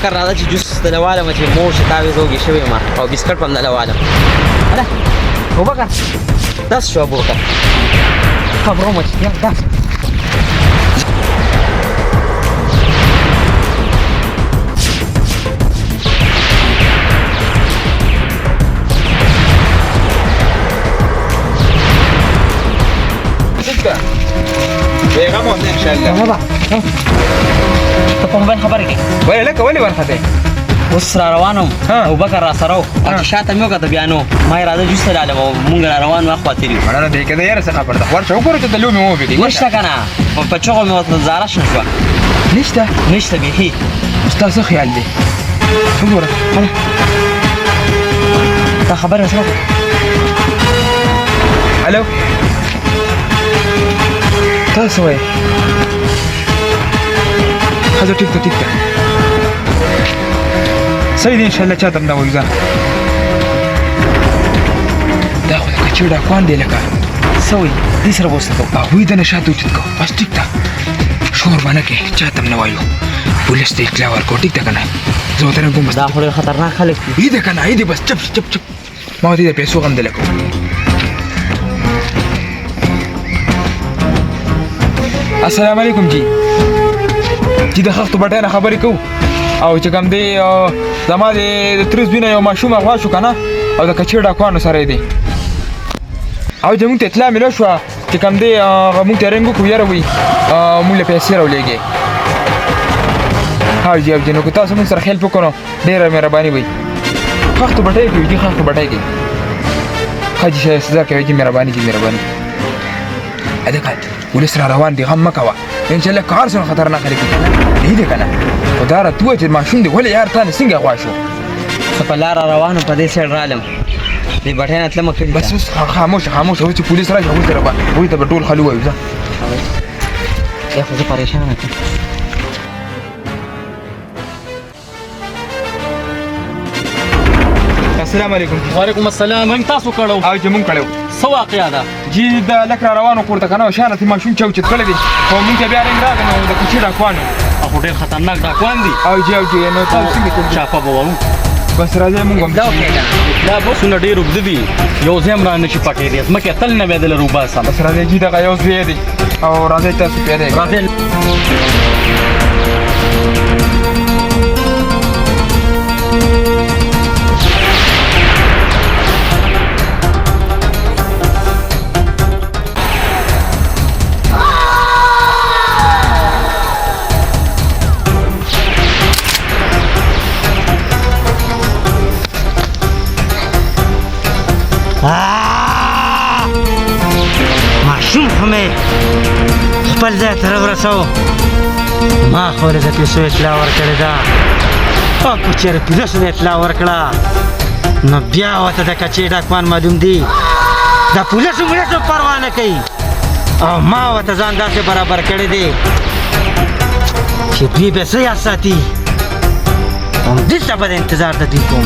ابوبکر راځه چې جوس دلواله چې مور چې تاوې زوږې شوی ما او بسکټ هم دلواله هله ابوبکر داس شو ابوبکر خبرو مچ یا داس پیغام هم ان شاء الله بابا ته په موبایل خبرې کوي ولې لکه ولې ورخته اوس را روانم ابوبکر را سره و چې شاته مې وکړه بیا نو ما یې راځه جوس ته لاړم او مونږ را روان وو اخوا تېري مړه دې کې د یاره څه خبره ده ورشه وګوره چې د لومې ووبېږي نشته که نه په چغو مې ورته زاره شنه شوه نشته بیخي ستا څه خیال دی وګوره دا خبرې سره وکړه الو تاسو وایي ښځه ټیک ده صحیح دی انشاءالله چاته هم نه وایو ځه دا خو د کچې ډاکوان دی لکه څه وایي دې سره به اوس څه کوو هغوی د نشات وجود کوو بس ټیک ده شور به نه کوې چاته هم نه وایو پولیس ته اطلاع ورکړو ټیک ده که نه زه ورته نه کوم بس دا خو ډېر خطرناک خلک دي ای ده که نه ای دی بس چپ ما ورته د پیسو غم دی لکه السلام علیکم جی د خښتو بټۍ نه خبرې کوو او چې کوم دی زما د تره زوی نه یو ماشوم اغوا شو که نه او د کچې ډاکوانو سره یې دی او زموږ ته اطلاع میلاو شوه چې کوم دی موږ ته رنګ وکړو یاره وایي موږ له پیسې راولېږې ها جی نو که تاسو موږ سره هیلپ وکړو نو ډېره مهرباني وي خښتو بټۍ کوي جي خښتو بټۍ کوي ښه جي سزا کوي جي مهرباني هذا قاعد ولسه روان دي غم مكوا ان شاء الله كارسون خطرناك عليك هيدي كنا ودار توجد ماشوم دي ولا يار ثاني سنگه غواشو سپلار روانو په دې سیډ رالم دې بټینه تلم کړی بس خاموش او چې پولیس راځي هغه سره وای ته ټول خلو وای ځه یا خو زه پریشان یم السلام علیکم وعلیکم السلام من تاسو کړو او چې مونږ کړو څه واقعیا ده جی دا لکه روانو پورته کنه شانه ماشوم چوچت کړی دی او مونږ بیا رنګ راغی نو د کچې ډاکوانو هغه ډېر خطرناک ډاکوان دي او جی نو تاسو څنګه کوم چاپه به وایو بس راځي مونږ هم دا بسونه ډېر اوږده دي یو ځای هم را نه شي پټېدی ځمکې تل نه بیا دله روباسم بس راځي جی دغه یو ځای دی او راځي تاسو پیاده راځئ ماشوم همې خپل ځای ته راورسوو ما خو د پیسو اطلاع ورکړې ده او که چېرې پولیسو د اطلاع ورکړه نو بیا ورته د کچې ډاکوان معلوم دي د پولیسو ملیسو پروا نه کوي او ما ورته ځان داسې برابر کړی دی چې دوی به څه یاد ساتي همدلته به د انتظار د دوی کوم